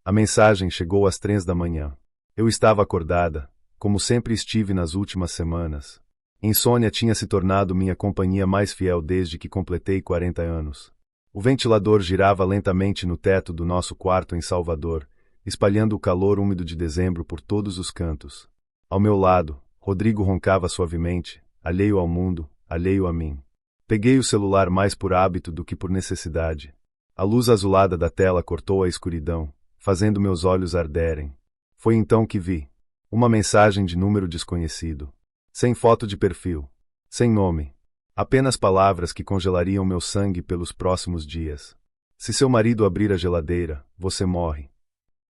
A mensagem chegou às 3 da manhã. Eu estava acordada, como sempre estive nas últimas semanas. Insônia tinha se tornado minha companhia mais fiel desde que completei 40 anos. O ventilador girava lentamente no teto do nosso quarto em Salvador, espalhando o calor úmido de dezembro por todos os cantos. Ao meu lado, Rodrigo roncava suavemente, alheio ao mundo, alheio a mim. Peguei o celular mais por hábito do que por necessidade. A luz azulada da tela cortou a escuridão, fazendo meus olhos arderem. Foi então que vi uma mensagem de número desconhecido. Sem foto de perfil. Sem nome. Apenas palavras que congelariam meu sangue pelos próximos dias. Se seu marido abrir a geladeira, você morre.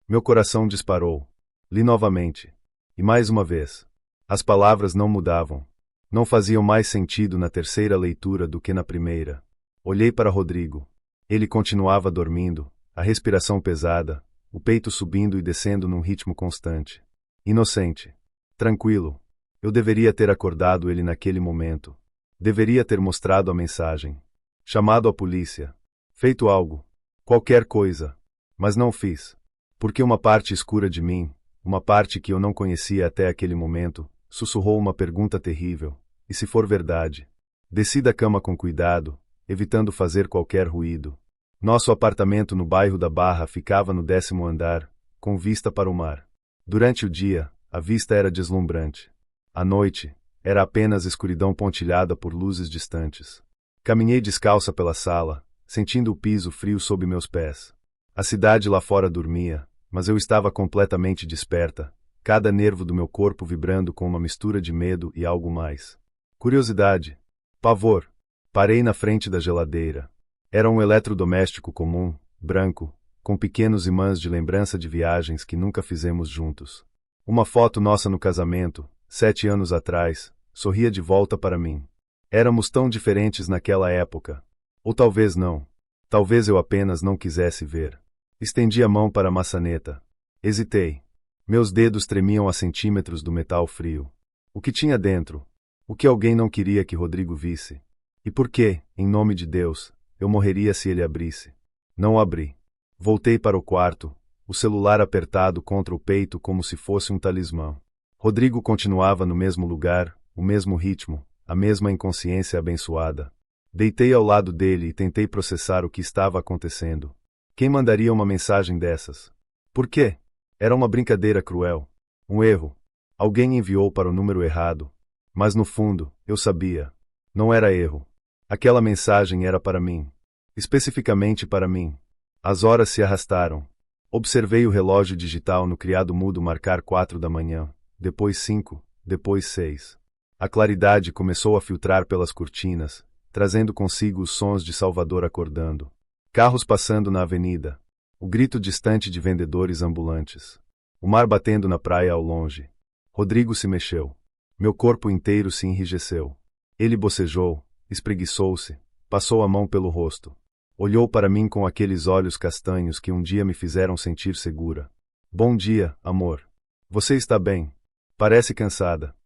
Meu coração disparou. Li novamente. E mais uma vez. As palavras não mudavam. Não faziam mais sentido na terceira leitura do que na primeira. Olhei para Rodrigo. Ele continuava dormindo, a respiração pesada, o peito subindo e descendo num ritmo constante. Inocente. Tranquilo. Eu deveria ter acordado ele naquele momento. Deveria ter mostrado a mensagem. Chamado a polícia. Feito algo. Qualquer coisa. Mas não fiz. Porque uma parte escura de mim, uma parte que eu não conhecia até aquele momento, sussurrou uma pergunta terrível. E se for verdade? Desci da cama com cuidado, evitando fazer qualquer ruído. Nosso apartamento no bairro da Barra ficava no 10º andar, com vista para o mar. Durante o dia, a vista era deslumbrante. À noite, era apenas escuridão pontilhada por luzes distantes. Caminhei descalça pela sala, sentindo o piso frio sob meus pés. A cidade lá fora dormia, mas eu estava completamente desperta, cada nervo do meu corpo vibrando com uma mistura de medo e algo mais. Curiosidade. Pavor. Parei na frente da geladeira. Era um eletrodoméstico comum, branco, com pequenos imãs de lembrança de viagens que nunca fizemos juntos. Uma foto nossa no casamento, 7 anos atrás, sorria de volta para mim. Éramos tão diferentes naquela época. Ou talvez não. Talvez eu apenas não quisesse ver. Estendi a mão para a maçaneta. Hesitei. Meus dedos tremiam a centímetros do metal frio. O que tinha dentro? O que alguém não queria que Rodrigo visse? E por que, em nome de Deus, eu morreria se ele abrisse? Não abri. Voltei para o quarto, o celular apertado contra o peito como se fosse um talismã. Rodrigo continuava no mesmo lugar, o mesmo ritmo, a mesma inconsciência abençoada. Deitei ao lado dele e tentei processar o que estava acontecendo. Quem mandaria uma mensagem dessas? Por quê? Era uma brincadeira cruel. Um erro. Alguém enviou para o número errado. Mas no fundo, eu sabia. Não era erro. Aquela mensagem era para mim. Especificamente para mim. As horas se arrastaram. Observei o relógio digital no criado mudo marcar 4 da manhã, depois 5, depois 6. A claridade começou a filtrar pelas cortinas, trazendo consigo os sons de Salvador acordando. Carros passando na avenida. O grito distante de vendedores ambulantes. O mar batendo na praia ao longe. Rodrigo se mexeu. Meu corpo inteiro se enrijeceu. Ele bocejou, espreguiçou-se, passou a mão pelo rosto. Olhou para mim com aqueles olhos castanhos que um dia me fizeram sentir segura. Bom dia, amor. Você está bem? Parece cansada.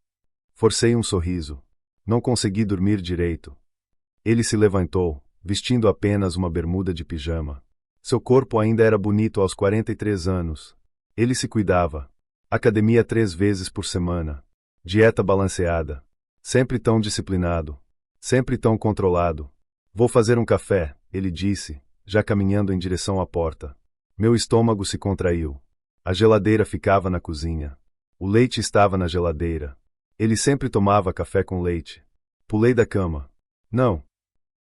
Forcei um sorriso. Não consegui dormir direito. Ele se levantou, vestindo apenas uma bermuda de pijama. Seu corpo ainda era bonito aos 43 anos. Ele se cuidava. Academia 3 vezes por semana. Dieta balanceada. Sempre tão disciplinado. Sempre tão controlado. Vou fazer um café, ele disse, já caminhando em direção à porta. Meu estômago se contraiu. A geladeira ficava na cozinha. O leite estava na geladeira. Ele sempre tomava café com leite. Pulei da cama. Não.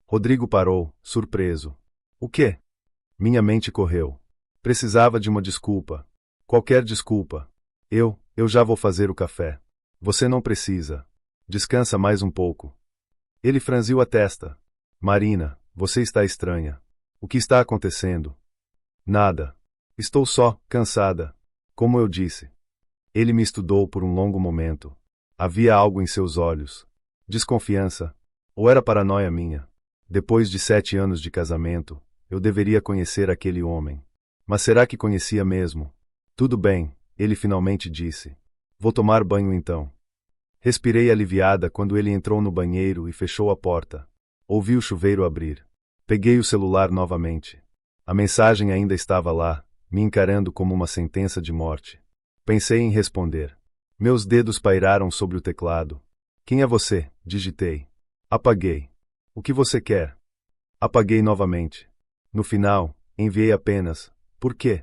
Rodrigo parou, surpreso. O quê? Minha mente correu. Precisava de uma desculpa. Qualquer desculpa. Eu já vou fazer o café. Você não precisa. Descansa mais um pouco. Ele franziu a testa. Marina, você está estranha. O que está acontecendo? Nada. Estou só, cansada. Como eu disse. Ele me estudou por um longo momento. Havia algo em seus olhos. Desconfiança. Ou era paranoia minha? Depois de 7 anos de casamento, eu deveria conhecer aquele homem. Mas será que conhecia mesmo? Tudo bem, ele finalmente disse. Vou tomar banho então. Respirei aliviada quando ele entrou no banheiro e fechou a porta. Ouvi o chuveiro abrir. Peguei o celular novamente. A mensagem ainda estava lá, me encarando como uma sentença de morte. Pensei em responder. Meus dedos pairaram sobre o teclado. Quem é você? Digitei. Apaguei. O que você quer? Apaguei novamente. No final, enviei apenas: por quê?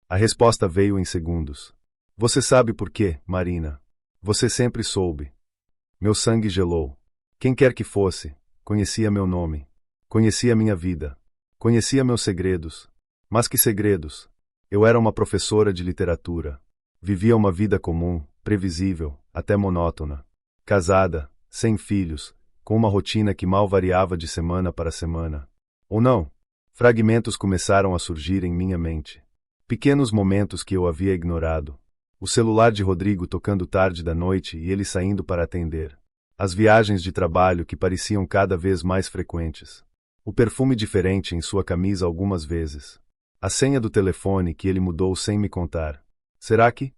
A resposta veio em segundos. Você sabe por quê, Marina. Você sempre soube. Meu sangue gelou. Quem quer que fosse, conhecia meu nome. Conhecia minha vida. Conhecia meus segredos. Mas que segredos? Eu era uma professora de literatura. Vivia uma vida comum, previsível, até monótona. Casada, sem filhos, com uma rotina que mal variava de semana para semana. Ou não? Fragmentos começaram a surgir em minha mente. Pequenos momentos que eu havia ignorado. O celular de Rodrigo tocando tarde da noite e ele saindo para atender. As viagens de trabalho que pareciam cada vez mais frequentes. O perfume diferente em sua camisa algumas vezes. A senha do telefone que ele mudou sem me contar. Será que?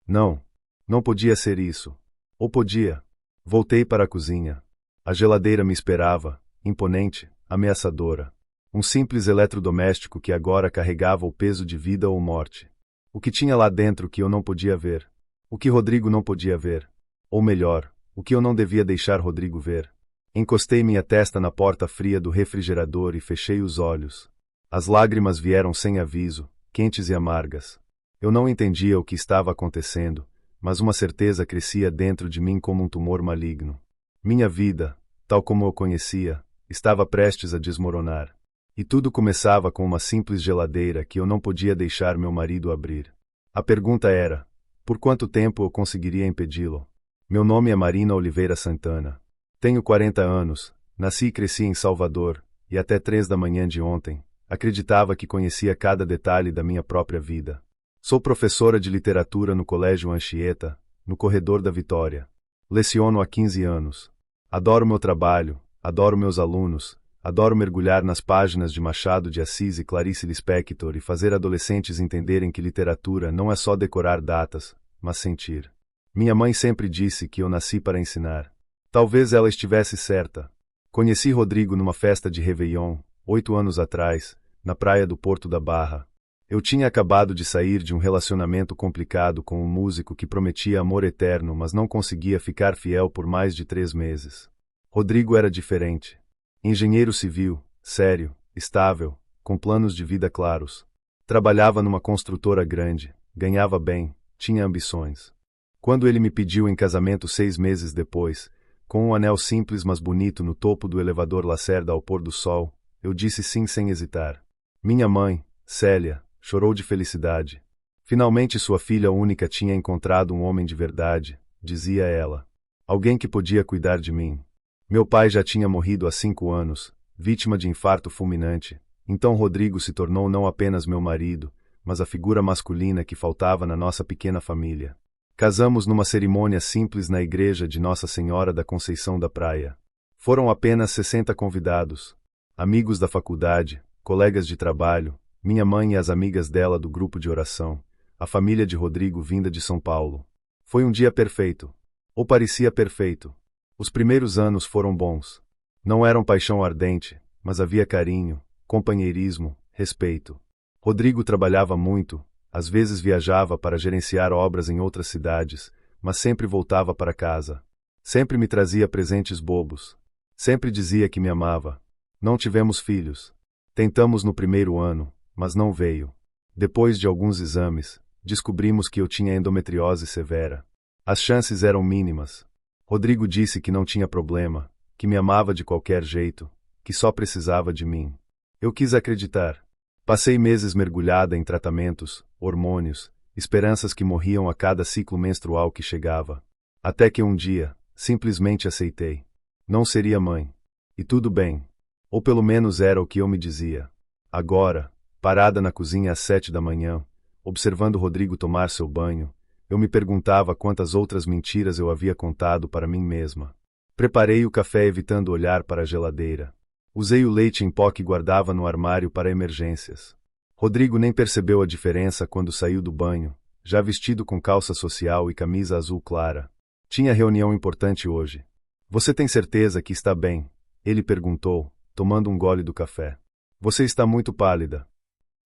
Não. Não podia ser isso. Ou podia? Voltei para a cozinha. A geladeira me esperava, imponente, ameaçadora. Um simples eletrodoméstico que agora carregava o peso de vida ou morte. O que tinha lá dentro que eu não podia ver? O que Rodrigo não podia ver? Ou melhor, o que eu não devia deixar Rodrigo ver? Encostei minha testa na porta fria do refrigerador e fechei os olhos. As lágrimas vieram sem aviso, quentes e amargas. Eu não entendia o que estava acontecendo, mas uma certeza crescia dentro de mim como um tumor maligno. Minha vida, tal como eu conhecia, estava prestes a desmoronar. E tudo começava com uma simples geladeira que eu não podia deixar meu marido abrir. A pergunta era: por quanto tempo eu conseguiria impedi-lo? Meu nome é Marina Oliveira Santana. Tenho 40 anos, nasci e cresci em Salvador, e até 3 da manhã de ontem, acreditava que conhecia cada detalhe da minha própria vida. Sou professora de literatura no Colégio Anchieta, no Corredor da Vitória. Leciono há 15 anos. Adoro meu trabalho, adoro meus alunos, adoro mergulhar nas páginas de Machado de Assis e Clarice Lispector e fazer adolescentes entenderem que literatura não é só decorar datas, mas sentir. Minha mãe sempre disse que eu nasci para ensinar. Talvez ela estivesse certa. Conheci Rodrigo numa festa de Réveillon, 8 anos atrás, na praia do Porto da Barra. Eu tinha acabado de sair de um relacionamento complicado com um músico que prometia amor eterno, mas não conseguia ficar fiel por mais de 3 meses. Rodrigo era diferente. Engenheiro civil, sério, estável, com planos de vida claros. Trabalhava numa construtora grande, ganhava bem, tinha ambições. Quando ele me pediu em casamento 6 meses depois, com um anel simples mas bonito no topo do elevador Lacerda ao pôr do sol, eu disse sim sem hesitar. Minha mãe, Célia, chorou de felicidade. Finalmente sua filha única tinha encontrado um homem de verdade, dizia ela. Alguém que podia cuidar de mim. Meu pai já tinha morrido há 5 anos, vítima de infarto fulminante, então Rodrigo se tornou não apenas meu marido, mas a figura masculina que faltava na nossa pequena família. Casamos numa cerimônia simples na igreja de Nossa Senhora da Conceição da Praia. Foram apenas 60 convidados. Amigos da faculdade, colegas de trabalho, minha mãe e as amigas dela do grupo de oração, a família de Rodrigo vinda de São Paulo. Foi um dia perfeito. Ou parecia perfeito. Os primeiros anos foram bons. Não eram paixão ardente, mas havia carinho, companheirismo, respeito. Rodrigo trabalhava muito, às vezes viajava para gerenciar obras em outras cidades, mas sempre voltava para casa. Sempre me trazia presentes bobos. Sempre dizia que me amava. Não tivemos filhos. Tentamos no primeiro ano, mas não veio. Depois de alguns exames, descobrimos que eu tinha endometriose severa. As chances eram mínimas. Rodrigo disse que não tinha problema, que me amava de qualquer jeito, que só precisava de mim. Eu quis acreditar. Passei meses mergulhada em tratamentos, hormônios, esperanças que morriam a cada ciclo menstrual que chegava. Até que um dia, simplesmente aceitei. Não seria mãe. E tudo bem. Ou pelo menos era o que eu me dizia. Agora, parada na cozinha às 7 da manhã, observando Rodrigo tomar seu banho, eu me perguntava quantas outras mentiras eu havia contado para mim mesma. Preparei o café evitando olhar para a geladeira. Usei o leite em pó que guardava no armário para emergências. Rodrigo nem percebeu a diferença quando saiu do banho, já vestido com calça social e camisa azul clara. Tinha reunião importante hoje. Você tem certeza que está bem? Ele perguntou, tomando um gole do café. Você está muito pálida.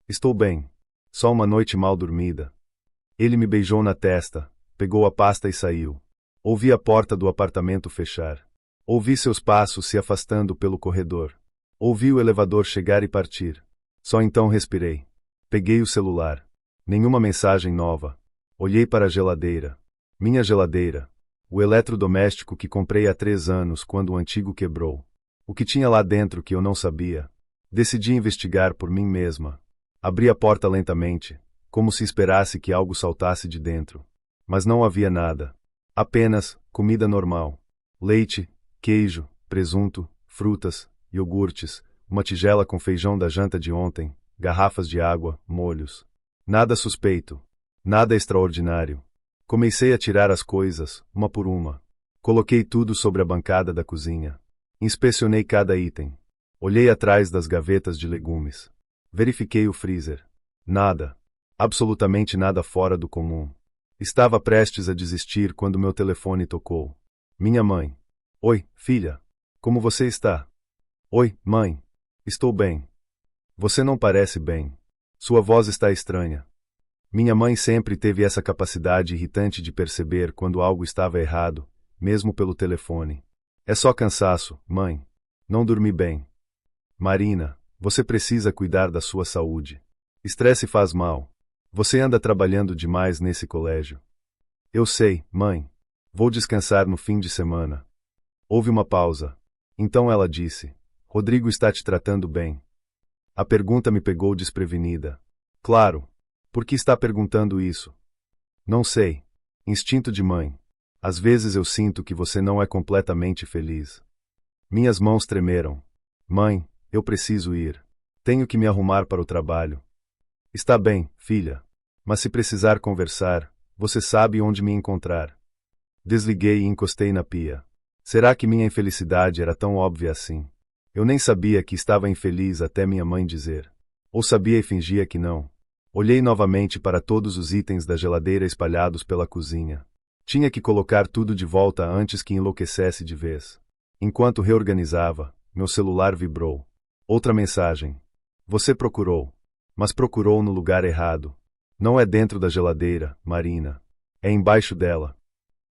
Estou bem. Só uma noite mal dormida. Ele me beijou na testa, pegou a pasta e saiu. Ouvi a porta do apartamento fechar. Ouvi seus passos se afastando pelo corredor. Ouvi o elevador chegar e partir. Só então respirei. Peguei o celular. Nenhuma mensagem nova. Olhei para a geladeira. Minha geladeira. O eletrodoméstico que comprei há 3 anos quando o antigo quebrou. O que tinha lá dentro que eu não sabia? Decidi investigar por mim mesma. Abri a porta lentamente, como se esperasse que algo saltasse de dentro. Mas não havia nada. Apenas comida normal. Leite, queijo, presunto, frutas, iogurtes, uma tigela com feijão da janta de ontem, garrafas de água, molhos. Nada suspeito. Nada extraordinário. Comecei a tirar as coisas, uma por uma. Coloquei tudo sobre a bancada da cozinha. Inspecionei cada item. Olhei atrás das gavetas de legumes. Verifiquei o freezer. Nada. Absolutamente nada fora do comum. Estava prestes a desistir quando meu telefone tocou. Minha mãe. Oi, filha. Como você está? Oi, mãe. Estou bem. Você não parece bem. Sua voz está estranha. Minha mãe sempre teve essa capacidade irritante de perceber quando algo estava errado, mesmo pelo telefone. É só cansaço, mãe. Não dormi bem. Marina, você precisa cuidar da sua saúde. Estresse faz mal. Você anda trabalhando demais nesse colégio. Eu sei, mãe. Vou descansar no fim de semana. Houve uma pausa. Então ela disse: Rodrigo está te tratando bem. A pergunta me pegou desprevenida. Claro. Por que está perguntando isso? Não sei. Instinto de mãe. Às vezes eu sinto que você não é completamente feliz. Minhas mãos tremeram. Mãe, eu preciso ir. Tenho que me arrumar para o trabalho. Está bem, filha. Mas se precisar conversar, você sabe onde me encontrar. Desliguei e encostei na pia. Será que minha infelicidade era tão óbvia assim? Eu nem sabia que estava infeliz até minha mãe dizer. Ou sabia e fingia que não. Olhei novamente para todos os itens da geladeira espalhados pela cozinha. Tinha que colocar tudo de volta antes que enlouquecesse de vez. Enquanto reorganizava, meu celular vibrou. Outra mensagem. Você procurou. Mas procurou no lugar errado. Não é dentro da geladeira, Marina. É embaixo dela.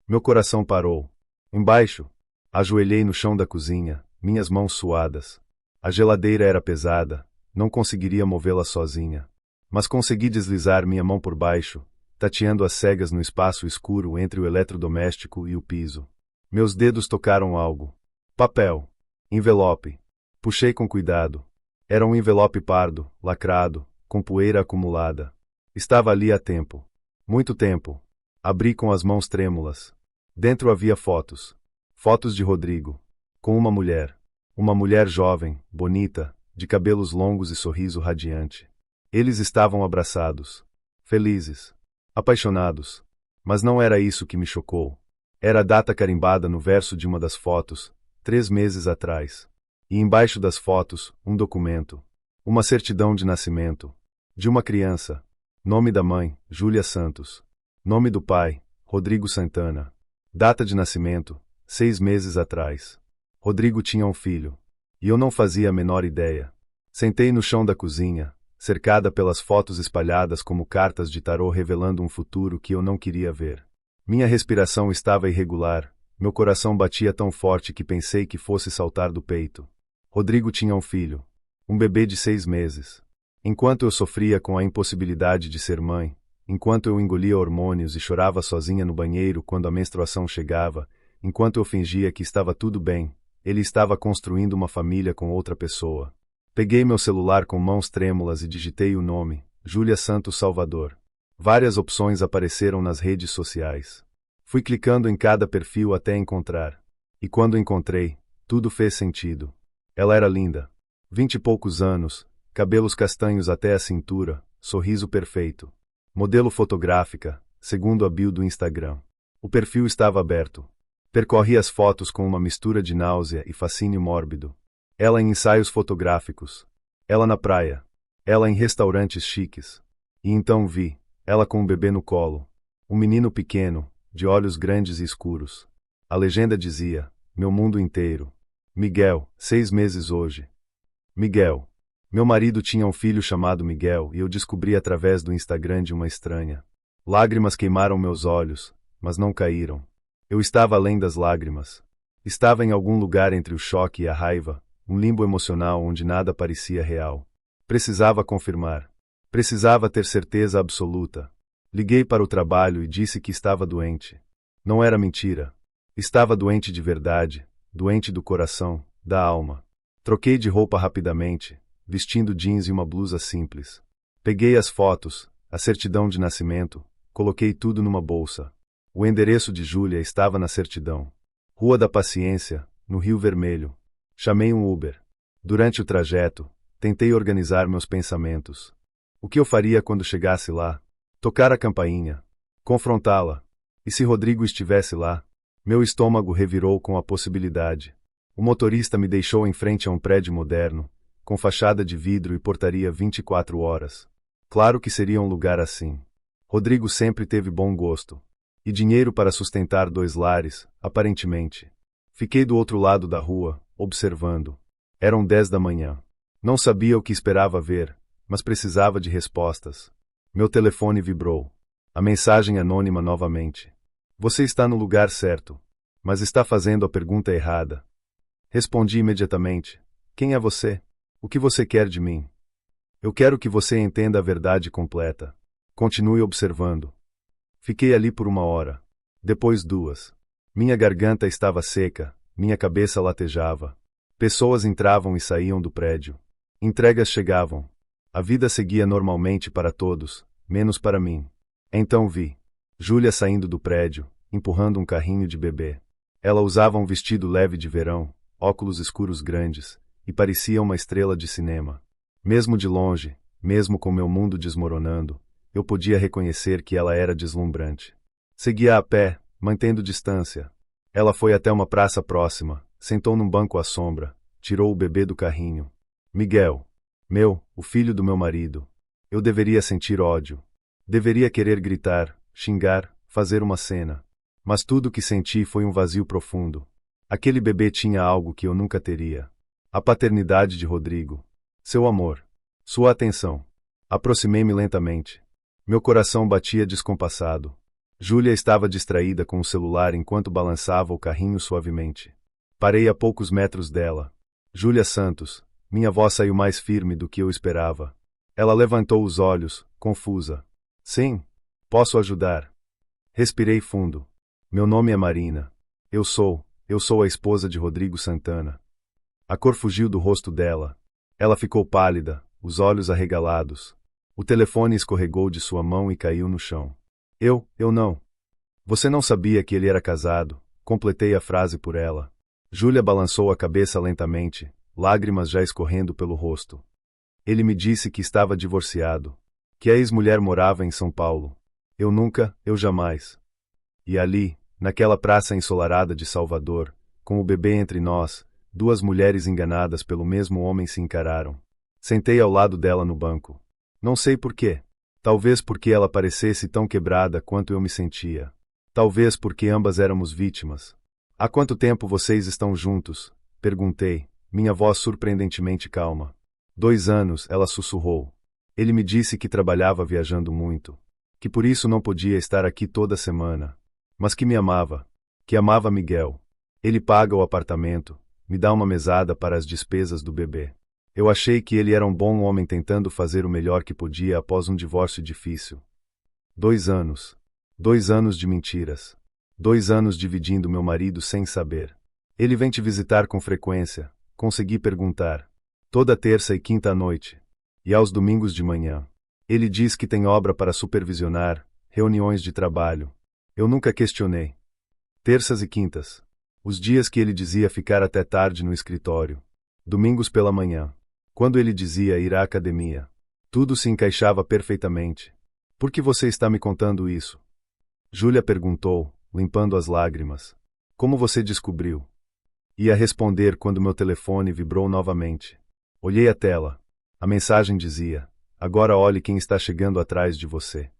Meu coração parou. Embaixo. Ajoelhei no chão da cozinha, minhas mãos suadas. A geladeira era pesada, não conseguiria movê-la sozinha. Mas consegui deslizar minha mão por baixo, tateando às cegas no espaço escuro entre o eletrodoméstico e o piso. Meus dedos tocaram algo. Papel. Envelope. Puxei com cuidado. Era um envelope pardo, lacrado, com poeira acumulada. Estava ali há tempo. Muito tempo. Abri com as mãos trêmulas. Dentro havia fotos. Fotos de Rodrigo. Com uma mulher. Uma mulher jovem, bonita, de cabelos longos e sorriso radiante. Eles estavam abraçados. Felizes. Apaixonados. Mas não era isso que me chocou. Era a data carimbada no verso de uma das fotos, 3 meses atrás. E embaixo das fotos, um documento. Uma certidão de nascimento. De uma criança. Nome da mãe, Júlia Santos. Nome do pai, Rodrigo Santana. Data de nascimento, 6 meses atrás. Rodrigo tinha um filho. E eu não fazia a menor ideia. Sentei no chão da cozinha, cercada pelas fotos espalhadas como cartas de tarô revelando um futuro que eu não queria ver. Minha respiração estava irregular, meu coração batia tão forte que pensei que fosse saltar do peito. Rodrigo tinha um filho. Um bebê de 6 meses. Enquanto eu sofria com a impossibilidade de ser mãe, enquanto eu engolia hormônios e chorava sozinha no banheiro quando a menstruação chegava, enquanto eu fingia que estava tudo bem, ele estava construindo uma família com outra pessoa. Peguei meu celular com mãos trêmulas e digitei o nome, Júlia Santos Salvador. Várias opções apareceram nas redes sociais. Fui clicando em cada perfil até encontrar. E quando encontrei, tudo fez sentido. Ela era linda. 20 e poucos anos, cabelos castanhos até a cintura, sorriso perfeito. Modelo fotográfica, segundo a bio do Instagram. O perfil estava aberto. Percorri as fotos com uma mistura de náusea e fascínio mórbido. Ela em ensaios fotográficos. Ela na praia. Ela em restaurantes chiques. E então vi, ela com um bebê no colo. Um menino pequeno, de olhos grandes e escuros. A legenda dizia, meu mundo inteiro. Miguel, 6 meses hoje. Miguel. Meu marido tinha um filho chamado Miguel e eu descobri através do Instagram de uma estranha. Lágrimas queimaram meus olhos, mas não caíram. Eu estava além das lágrimas. Estava em algum lugar entre o choque e a raiva, um limbo emocional onde nada parecia real. Precisava confirmar. Precisava ter certeza absoluta. Liguei para o trabalho e disse que estava doente. Não era mentira. Estava doente de verdade, doente do coração, da alma. Troquei de roupa rapidamente, vestindo jeans e uma blusa simples. Peguei as fotos, a certidão de nascimento, coloquei tudo numa bolsa. O endereço de Júlia estava na certidão. Rua da Paciência, no Rio Vermelho. Chamei um Uber. Durante o trajeto, tentei organizar meus pensamentos. O que eu faria quando chegasse lá? Tocar a campainha. Confrontá-la. E se Rodrigo estivesse lá? Meu estômago revirou com a possibilidade. O motorista me deixou em frente a um prédio moderno, com fachada de vidro e portaria 24 horas. Claro que seria um lugar assim. Rodrigo sempre teve bom gosto. E dinheiro para sustentar 2 lares, aparentemente. Fiquei do outro lado da rua, observando. Eram 10 da manhã. Não sabia o que esperava ver, mas precisava de respostas. Meu telefone vibrou. A mensagem anônima novamente. Você está no lugar certo, mas está fazendo a pergunta errada. Respondi imediatamente. Quem é você? O que você quer de mim? Eu quero que você entenda a verdade completa. Continue observando. Fiquei ali por 1 hora. Depois 2. Minha garganta estava seca, minha cabeça latejava. Pessoas entravam e saíam do prédio. Entregas chegavam. A vida seguia normalmente para todos, menos para mim. Então vi Júlia saindo do prédio, empurrando um carrinho de bebê. Ela usava um vestido leve de verão, óculos escuros grandes, e parecia uma estrela de cinema. Mesmo de longe, mesmo com meu mundo desmoronando, eu podia reconhecer que ela era deslumbrante. Seguia a pé, mantendo distância. Ela foi até uma praça próxima, sentou num banco à sombra, tirou o bebê do carrinho. Miguel. O filho do meu marido. Eu deveria sentir ódio. Deveria querer gritar, xingar, fazer uma cena. Mas tudo o que senti foi um vazio profundo. Aquele bebê tinha algo que eu nunca teria. A paternidade de Rodrigo. Seu amor. Sua atenção. Aproximei-me lentamente. Meu coração batia descompassado. Júlia estava distraída com o celular enquanto balançava o carrinho suavemente. Parei a poucos metros dela. Júlia Santos. Minha voz saiu mais firme do que eu esperava. Ela levantou os olhos, confusa. Sim, posso ajudar. Respirei fundo. Meu nome é Marina. Eu sou a esposa de Rodrigo Santana. A cor fugiu do rosto dela. Ela ficou pálida, os olhos arregalados. O telefone escorregou de sua mão e caiu no chão. Eu não. Você não sabia que ele era casado, completei a frase por ela. Júlia balançou a cabeça lentamente, lágrimas já escorrendo pelo rosto. Ele me disse que estava divorciado, que a ex-mulher morava em São Paulo. Eu jamais. E ali, naquela praça ensolarada de Salvador, com o bebê entre nós, 2 mulheres enganadas pelo mesmo homem se encararam. Sentei ao lado dela no banco. Não sei por quê. Talvez porque ela parecesse tão quebrada quanto eu me sentia. Talvez porque ambas éramos vítimas. Há quanto tempo vocês estão juntos? Perguntei, minha voz surpreendentemente calma. 2 anos, ela sussurrou. Ele me disse que trabalhava viajando muito, que por isso não podia estar aqui toda semana, mas que me amava, que amava Miguel. Ele paga o apartamento, me dá uma mesada para as despesas do bebê. Eu achei que ele era um bom homem tentando fazer o melhor que podia após um divórcio difícil. 2 anos. 2 anos de mentiras. 2 anos dividindo meu marido sem saber. Ele vem te visitar com frequência, consegui perguntar. Toda terça e quinta à noite. E aos domingos de manhã. Ele diz que tem obra para supervisionar, reuniões de trabalho. Eu nunca questionei. Terças e quintas. Os dias que ele dizia ficar até tarde no escritório. Domingos pela manhã. Quando ele dizia ir à academia. Tudo se encaixava perfeitamente. Por que você está me contando isso? Júlia perguntou, limpando as lágrimas. Como você descobriu? Ia responder quando meu telefone vibrou novamente. Olhei a tela. A mensagem dizia: agora olhe quem está chegando atrás de você.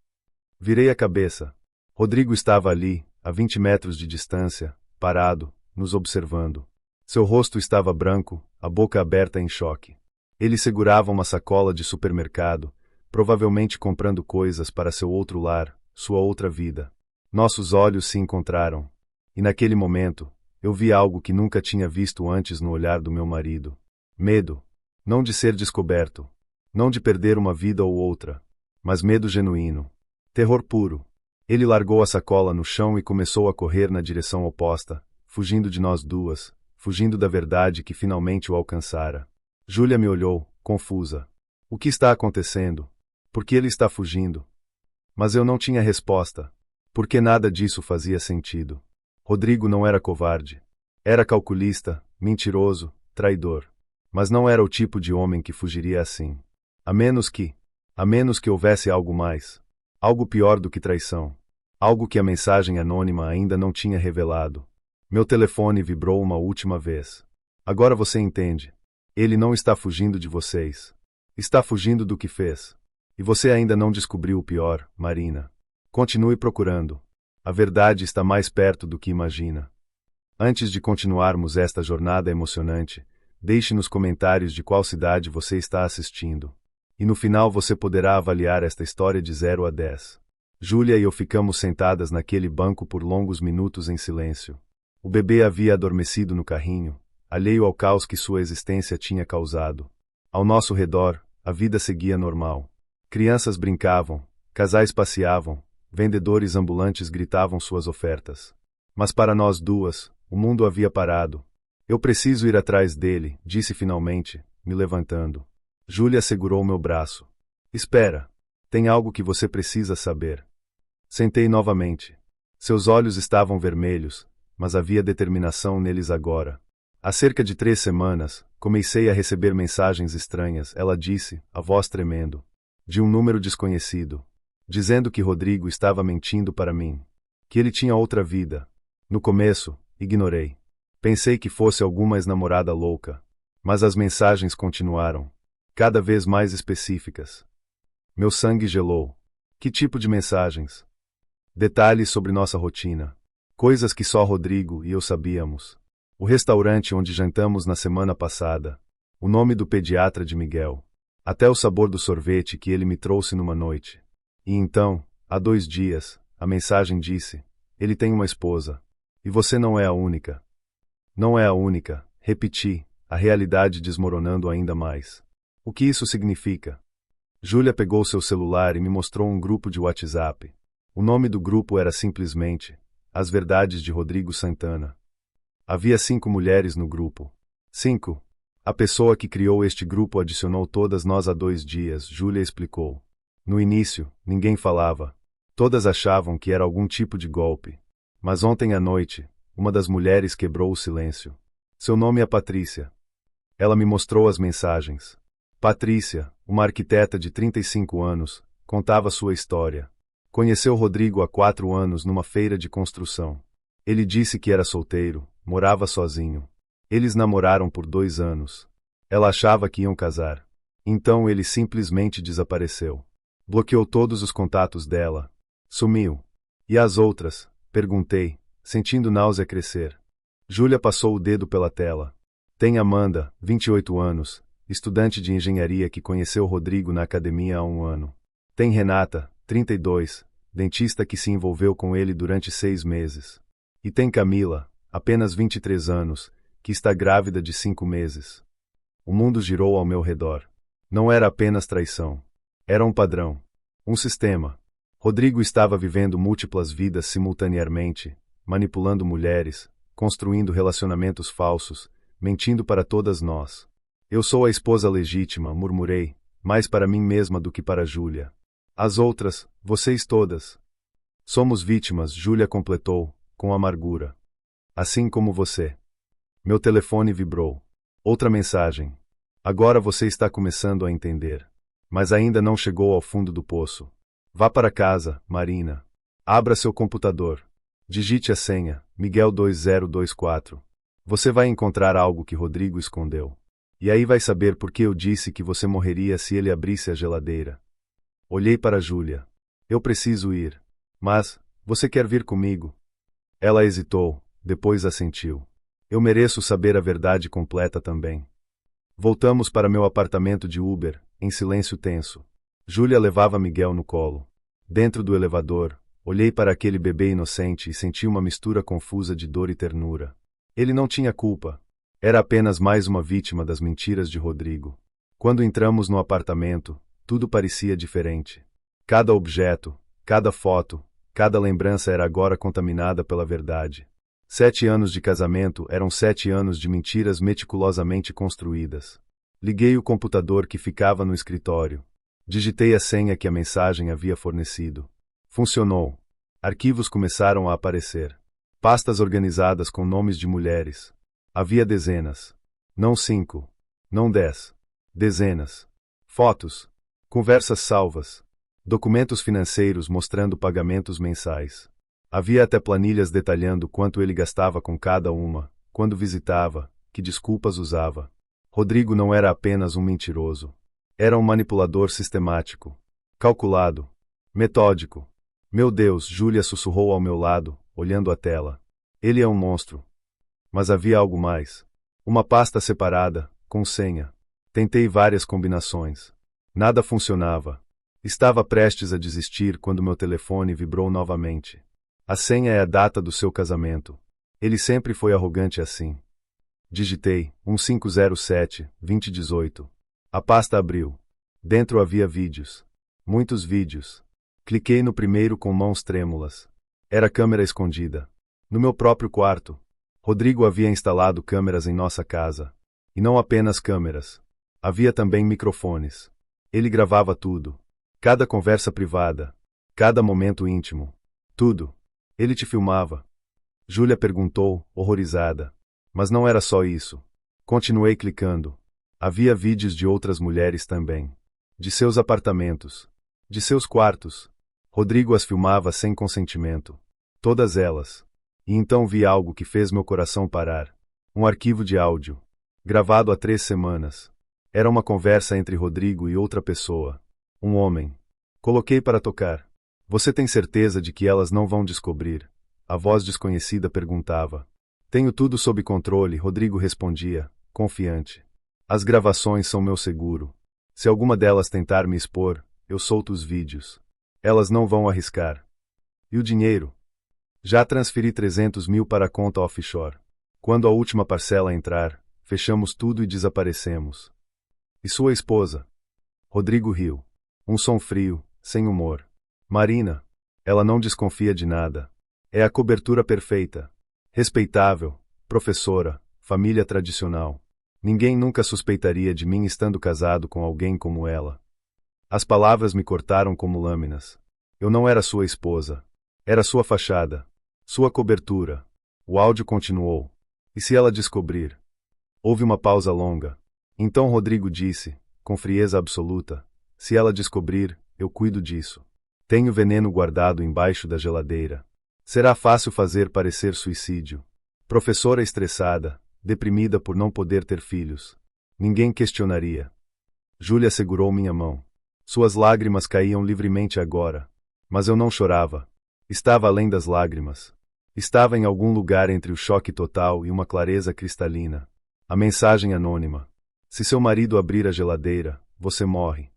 Virei a cabeça. Rodrigo estava ali, a 20 metros de distância, parado, nos observando. Seu rosto estava branco, a boca aberta em choque. Ele segurava uma sacola de supermercado, provavelmente comprando coisas para seu outro lar, sua outra vida. Nossos olhos se encontraram. E naquele momento, eu vi algo que nunca tinha visto antes no olhar do meu marido. Medo. Não de ser descoberto. Não de perder uma vida ou outra. Mas medo genuíno. Terror puro. Ele largou a sacola no chão e começou a correr na direção oposta, fugindo de nós duas, fugindo da verdade que finalmente o alcançara. Júlia me olhou, confusa. O que está acontecendo? Por que ele está fugindo? Mas eu não tinha resposta. Porque nada disso fazia sentido. Rodrigo não era covarde. Era calculista, mentiroso, traidor. Mas não era o tipo de homem que fugiria assim. A menos que houvesse algo mais. Algo pior do que traição. Algo que a mensagem anônima ainda não tinha revelado. Meu telefone vibrou uma última vez. Agora você entende. Ele não está fugindo de vocês. Está fugindo do que fez. E você ainda não descobriu o pior, Marina. Continue procurando. A verdade está mais perto do que imagina. Antes de continuarmos esta jornada emocionante, deixe nos comentários de qual cidade você está assistindo. E no final você poderá avaliar esta história de 0 a 10. Júlia e eu ficamos sentadas naquele banco por longos minutos em silêncio. O bebê havia adormecido no carrinho, alheio ao caos que sua existência tinha causado. Ao nosso redor, a vida seguia normal. Crianças brincavam, casais passeavam, vendedores ambulantes gritavam suas ofertas. Mas para nós duas, o mundo havia parado. Eu preciso ir atrás dele, disse finalmente, me levantando. Júlia segurou meu braço. Espera. Tem algo que você precisa saber. Sentei novamente. Seus olhos estavam vermelhos, mas havia determinação neles agora. Há cerca de 3 semanas, comecei a receber mensagens estranhas, ela disse, a voz tremendo. De um número desconhecido. Dizendo que Rodrigo estava mentindo para mim. Que ele tinha outra vida. No começo, ignorei. Pensei que fosse alguma ex-namorada louca. Mas as mensagens continuaram. Cada vez mais específicas. Meu sangue gelou. Que tipo de mensagens? Detalhes sobre nossa rotina. Coisas que só Rodrigo e eu sabíamos. O restaurante onde jantamos na semana passada. O nome do pediatra de Miguel. Até o sabor do sorvete que ele me trouxe numa noite. E então, há 2 dias, a mensagem disse: ele tem uma esposa. E você não é a única. Não é a única, repeti, a realidade desmoronando ainda mais. O que isso significa? Júlia pegou seu celular e me mostrou um grupo de WhatsApp. O nome do grupo era simplesmente As Verdades de Rodrigo Santana. Havia 5 mulheres no grupo. 5. A pessoa que criou este grupo adicionou todas nós há 2 dias, Júlia explicou. No início, ninguém falava. Todas achavam que era algum tipo de golpe. Mas ontem à noite, uma das mulheres quebrou o silêncio. Seu nome é Patrícia. Ela me mostrou as mensagens. Patrícia, uma arquiteta de 35 anos, contava sua história. Conheceu Rodrigo há 4 anos numa feira de construção. Ele disse que era solteiro, morava sozinho. Eles namoraram por 2 anos. Ela achava que iam casar. Então ele simplesmente desapareceu. Bloqueou todos os contatos dela. Sumiu. E as outras? Perguntei, sentindo náusea crescer. Júlia passou o dedo pela tela. Tem Amanda, 28 anos, estudante de engenharia que conheceu Rodrigo na academia há 1 ano. Tem Renata, 32, dentista que se envolveu com ele durante 6 meses. E tem Camila, apenas 23 anos, que está grávida de 5 meses. O mundo girou ao meu redor. Não era apenas traição. Era um padrão. Um sistema. Rodrigo estava vivendo múltiplas vidas simultaneamente, manipulando mulheres, construindo relacionamentos falsos, mentindo para todas nós. Eu sou a esposa legítima, murmurei, mais para mim mesma do que para Júlia. As outras, vocês todas. Somos vítimas, Júlia completou, com amargura. Assim como você. Meu telefone vibrou. Outra mensagem. Agora você está começando a entender. Mas ainda não chegou ao fundo do poço. Vá para casa, Marina. Abra seu computador. Digite a senha, Miguel 2024. Você vai encontrar algo que Rodrigo escondeu. E aí vai saber por que eu disse que você morreria se ele abrisse a geladeira. Olhei para Júlia. Eu preciso ir. Mas, você quer vir comigo? Ela hesitou, depois assentiu. Eu mereço saber a verdade completa também. Voltamos para meu apartamento de Uber, em silêncio tenso. Júlia levava Miguel no colo. Dentro do elevador, olhei para aquele bebê inocente e senti uma mistura confusa de dor e ternura. Ele não tinha culpa. Era apenas mais uma vítima das mentiras de Rodrigo. Quando entramos no apartamento, tudo parecia diferente. Cada objeto, cada foto, cada lembrança era agora contaminada pela verdade. 7 anos de casamento eram 7 anos de mentiras meticulosamente construídas. Liguei o computador que ficava no escritório. Digitei a senha que a mensagem havia fornecido. Funcionou. Arquivos começaram a aparecer. Pastas organizadas com nomes de mulheres. Havia dezenas. Não 5. Não 10. Dezenas. Fotos. Conversas salvas. Documentos financeiros mostrando pagamentos mensais. Havia até planilhas detalhando quanto ele gastava com cada uma, quando visitava, que desculpas usava. Rodrigo não era apenas um mentiroso. Era um manipulador sistemático. Calculado. Metódico. Meu Deus, Júlia sussurrou ao meu lado, olhando a tela. Ele é um monstro. Mas havia algo mais. Uma pasta separada, com senha. Tentei várias combinações. Nada funcionava. Estava prestes a desistir quando meu telefone vibrou novamente. A senha é a data do seu casamento. Ele sempre foi arrogante assim. Digitei 1507-2018. A pasta abriu. Dentro havia vídeos. Muitos vídeos. Cliquei no primeiro com mãos trêmulas. Era câmera escondida. No meu próprio quarto. Rodrigo havia instalado câmeras em nossa casa. E não apenas câmeras. Havia também microfones. Ele gravava tudo. Cada conversa privada. Cada momento íntimo. Tudo. Ele te filmava? Júlia perguntou, horrorizada. Mas não era só isso. Continuei clicando. Havia vídeos de outras mulheres também. De seus apartamentos. De seus quartos. Rodrigo as filmava sem consentimento. Todas elas. E então vi algo que fez meu coração parar. Um arquivo de áudio. Gravado há 3 semanas. Era uma conversa entre Rodrigo e outra pessoa. Um homem. Coloquei para tocar. Você tem certeza de que elas não vão descobrir? A voz desconhecida perguntava. Tenho tudo sob controle, Rodrigo respondia, confiante. As gravações são meu seguro. Se alguma delas tentar me expor, eu solto os vídeos. Elas não vão arriscar. E o dinheiro? Já transferi 300 mil para a conta offshore. Quando a última parcela entrar, fechamos tudo e desaparecemos. E sua esposa? Rodrigo riu. Um som frio, sem humor. Marina. Ela não desconfia de nada. É a cobertura perfeita. Respeitável, professora, família tradicional. Ninguém nunca suspeitaria de mim estando casado com alguém como ela. As palavras me cortaram como lâminas. Eu não era sua esposa. Era sua fachada. Sua cobertura. O áudio continuou. E se ela descobrir? Houve uma pausa longa. Então Rodrigo disse, com frieza absoluta, se ela descobrir, eu cuido disso. Tenho veneno guardado embaixo da geladeira. Será fácil fazer parecer suicídio. Professora estressada, deprimida por não poder ter filhos. Ninguém questionaria. Júlia segurou minha mão. Suas lágrimas caíam livremente agora. Mas eu não chorava. Estava além das lágrimas. Estava em algum lugar entre o choque total e uma clareza cristalina. A mensagem anônima. Se seu marido abrir a geladeira, você morre.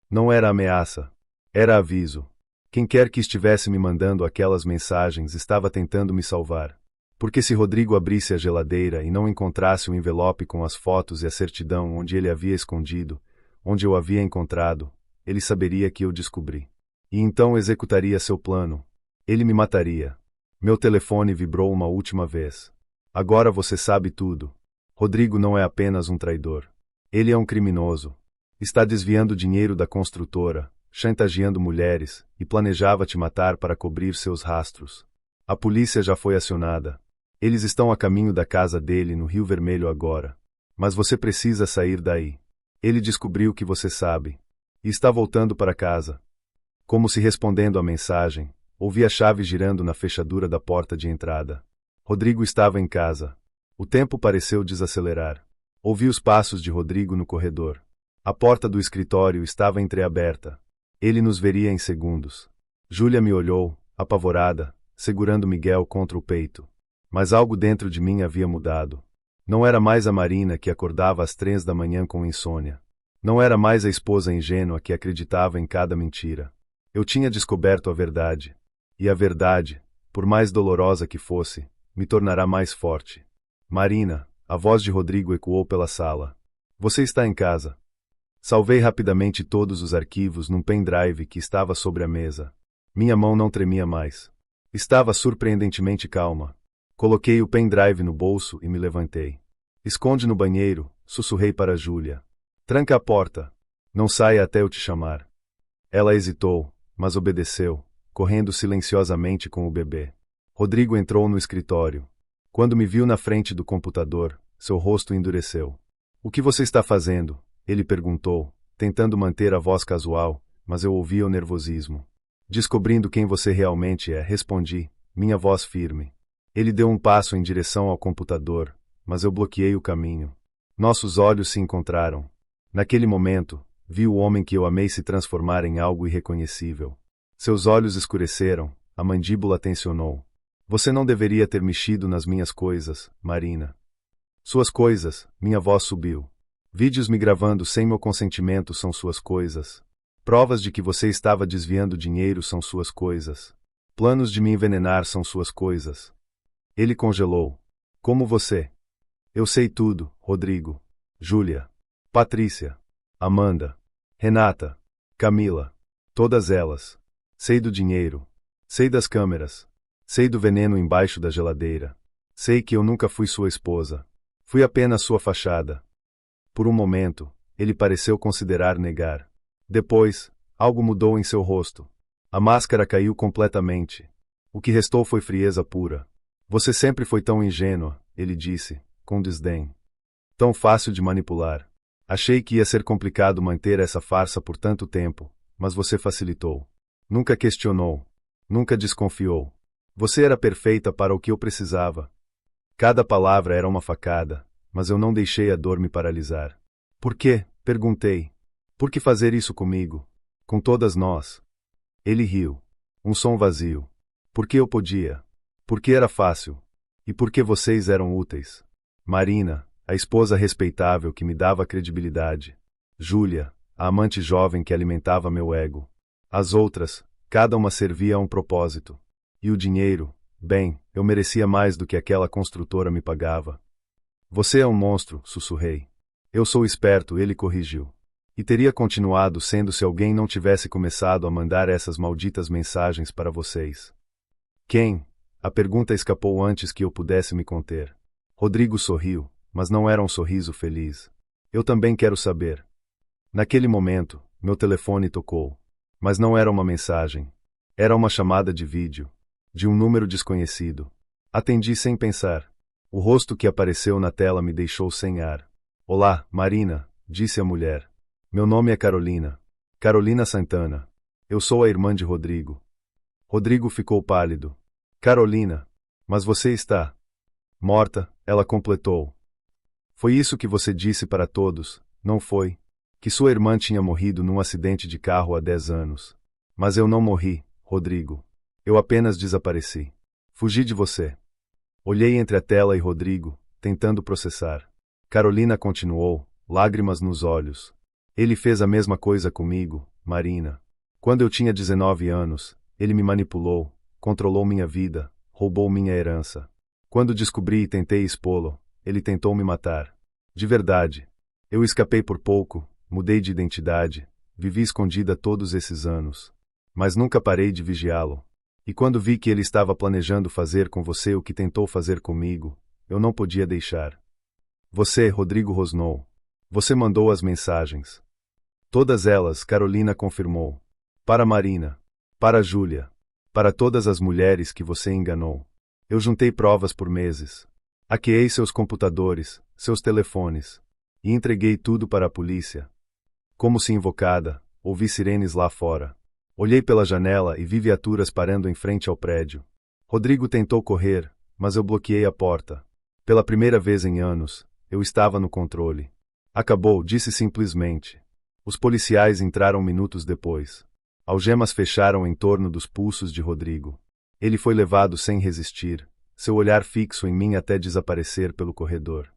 Não era ameaça. Era aviso. Quem quer que estivesse me mandando aquelas mensagens estava tentando me salvar. Porque se Rodrigo abrisse a geladeira e não encontrasse o envelope com as fotos e a certidão onde ele havia escondido, onde eu havia encontrado, ele saberia que eu descobri. E então executaria seu plano. Ele me mataria. Meu telefone vibrou uma última vez. Agora você sabe tudo. Rodrigo não é apenas um traidor. Ele é um criminoso. Está desviando dinheiro da construtora, chantageando mulheres, e planejava te matar para cobrir seus rastros. A polícia já foi acionada. Eles estão a caminho da casa dele no Rio Vermelho agora. Mas você precisa sair daí. Ele descobriu que você sabe. E está voltando para casa. Como se respondendo à mensagem, ouvi a chave girando na fechadura da porta de entrada. Rodrigo estava em casa. O tempo pareceu desacelerar. Ouvi os passos de Rodrigo no corredor. A porta do escritório estava entreaberta. Ele nos veria em segundos. Júlia me olhou, apavorada, segurando Miguel contra o peito. Mas algo dentro de mim havia mudado. Não era mais a Marina que acordava às 3 da manhã com insônia. Não era mais a esposa ingênua que acreditava em cada mentira. Eu tinha descoberto a verdade. E a verdade, por mais dolorosa que fosse, me tornará mais forte. Marina, a voz de Rodrigo ecoou pela sala. Você está em casa. Salvei rapidamente todos os arquivos num pendrive que estava sobre a mesa. Minha mão não tremia mais. Estava surpreendentemente calma. Coloquei o pendrive no bolso e me levantei. Esconde no banheiro, sussurrei para Júlia. Tranca a porta. Não saia até eu te chamar. Ela hesitou, mas obedeceu, correndo silenciosamente com o bebê. Rodrigo entrou no escritório. Quando me viu na frente do computador, seu rosto endureceu. O que você está fazendo? Ele perguntou, tentando manter a voz casual, mas eu ouvia o nervosismo. Descobrindo quem você realmente é, respondi, minha voz firme. Ele deu um passo em direção ao computador, mas eu bloqueei o caminho. Nossos olhos se encontraram. Naquele momento, vi o homem que eu amei se transformar em algo irreconhecível. Seus olhos escureceram, a mandíbula tensionou. Você não deveria ter mexido nas minhas coisas, Marina. Suas coisas, minha voz subiu. Vídeos me gravando sem meu consentimento são suas coisas. Provas de que você estava desviando dinheiro são suas coisas. Planos de me envenenar são suas coisas. Ele congelou. Como você? Eu sei tudo, Rodrigo. Júlia. Patrícia. Amanda. Renata. Camila. Todas elas. Sei do dinheiro. Sei das câmeras. Sei do veneno embaixo da geladeira. Sei que eu nunca fui sua esposa. Fui apenas sua fachada. Por um momento, ele pareceu considerar negar. Depois, algo mudou em seu rosto. A máscara caiu completamente. O que restou foi frieza pura. Você sempre foi tão ingênua, ele disse, com desdém. Tão fácil de manipular. Achei que ia ser complicado manter essa farsa por tanto tempo, mas você facilitou. Nunca questionou. Nunca desconfiou. Você era perfeita para o que eu precisava. Cada palavra era uma facada, mas eu não deixei a dor me paralisar. Por quê? Perguntei. Por que fazer isso comigo? Com todas nós? Ele riu. Um som vazio. Porque eu podia. Porque era fácil. E porque vocês eram úteis. Marina, a esposa respeitável que me dava credibilidade. Júlia, a amante jovem que alimentava meu ego. As outras, cada uma servia a um propósito. E o dinheiro, bem, eu merecia mais do que aquela construtora me pagava. Você é um monstro, sussurrei. Eu sou esperto, ele corrigiu. E teria continuado sendo se alguém não tivesse começado a mandar essas malditas mensagens para vocês. Quem? A pergunta escapou antes que eu pudesse me conter. Rodrigo sorriu, mas não era um sorriso feliz. Eu também quero saber. Naquele momento, meu telefone tocou. Mas não era uma mensagem. Era uma chamada de vídeo. De um número desconhecido. Atendi sem pensar. O rosto que apareceu na tela me deixou sem ar. Olá, Marina, disse a mulher. Meu nome é Carolina. Carolina Santana. Eu sou a irmã de Rodrigo. Rodrigo ficou pálido. Carolina, mas você está morta, ela completou. Foi isso que você disse para todos, não foi? Que sua irmã tinha morrido num acidente de carro há 10 anos. Mas eu não morri, Rodrigo. Eu apenas desapareci. Fugi de você. Olhei entre a tela e Rodrigo, tentando processar. Carolina continuou, lágrimas nos olhos. Ele fez a mesma coisa comigo, Marina. Quando eu tinha 19 anos, ele me manipulou, controlou minha vida, roubou minha herança. Quando descobri e tentei expô-lo, ele tentou me matar. De verdade. Eu escapei por pouco, mudei de identidade, vivi escondida todos esses anos. Mas nunca parei de vigiá-lo. E quando vi que ele estava planejando fazer com você o que tentou fazer comigo, eu não podia deixar. Você, Rodrigo rosnou. Você mandou as mensagens. Todas elas, Carolina confirmou. Para Marina. Para Júlia. Para todas as mulheres que você enganou. Eu juntei provas por meses. Hackeei seus computadores, seus telefones. E entreguei tudo para a polícia. Como se invocada, ouvi sirenes lá fora. Olhei pela janela e vi viaturas parando em frente ao prédio. Rodrigo tentou correr, mas eu bloqueei a porta. Pela primeira vez em anos, eu estava no controle. Acabou, disse simplesmente. Os policiais entraram minutos depois. Algemas fecharam em torno dos pulsos de Rodrigo. Ele foi levado sem resistir, seu olhar fixo em mim até desaparecer pelo corredor.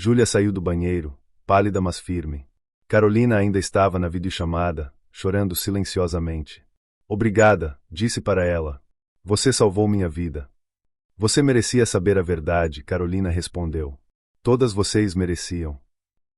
Júlia saiu do banheiro, pálida mas firme. Carolina ainda estava na videochamada, chorando silenciosamente. Obrigada, disse para ela. Você salvou minha vida. Você merecia saber a verdade, Carolina respondeu. Todas vocês mereciam.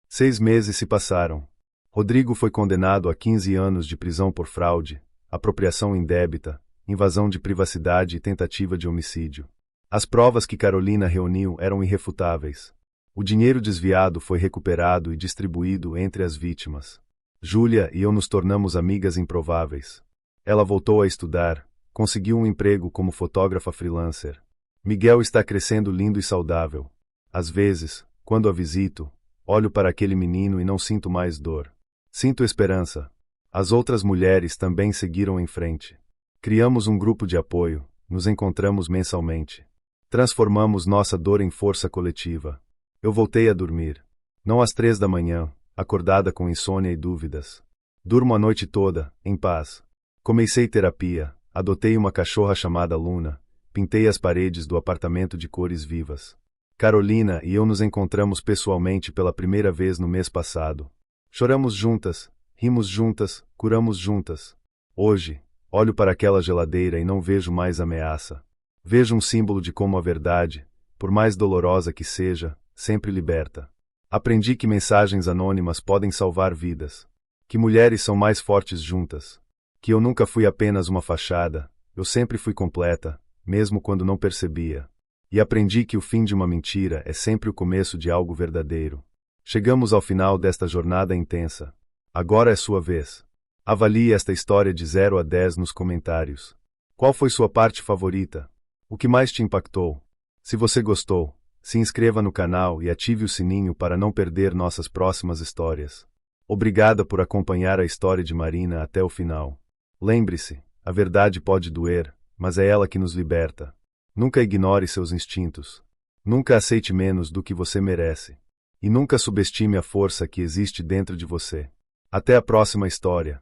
6 meses se passaram. Rodrigo foi condenado a 15 anos de prisão por fraude, apropriação indébita, invasão de privacidade e tentativa de homicídio. As provas que Carolina reuniu eram irrefutáveis. O dinheiro desviado foi recuperado e distribuído entre as vítimas. Júlia e eu nos tornamos amigas improváveis. Ela voltou a estudar, conseguiu um emprego como fotógrafa freelancer. Miguel está crescendo lindo e saudável. Às vezes, quando a visito, olho para aquele menino e não sinto mais dor. Sinto esperança. As outras mulheres também seguiram em frente. Criamos um grupo de apoio, nos encontramos mensalmente. Transformamos nossa dor em força coletiva. Eu voltei a dormir. Não às 3 da manhã, acordada com insônia e dúvidas. Durmo a noite toda, em paz. Comecei terapia, adotei uma cachorra chamada Luna, pintei as paredes do apartamento de cores vivas. Carolina e eu nos encontramos pessoalmente pela primeira vez no mês passado. Choramos juntas, rimos juntas, curamos juntas. Hoje, olho para aquela geladeira e não vejo mais ameaça. Vejo um símbolo de como a verdade, por mais dolorosa que seja, sempre liberta. Aprendi que mensagens anônimas podem salvar vidas. Que mulheres são mais fortes juntas. Que eu nunca fui apenas uma fachada, eu sempre fui completa, mesmo quando não percebia. E aprendi que o fim de uma mentira é sempre o começo de algo verdadeiro. Chegamos ao final desta jornada intensa. Agora é sua vez. Avalie esta história de 0 a 10 nos comentários. Qual foi sua parte favorita? O que mais te impactou? Se você gostou, se inscreva no canal e ative o sininho para não perder nossas próximas histórias. Obrigada por acompanhar a história de Marina até o final. Lembre-se, a verdade pode doer, mas é ela que nos liberta. Nunca ignore seus instintos. Nunca aceite menos do que você merece. E nunca subestime a força que existe dentro de você. Até a próxima história.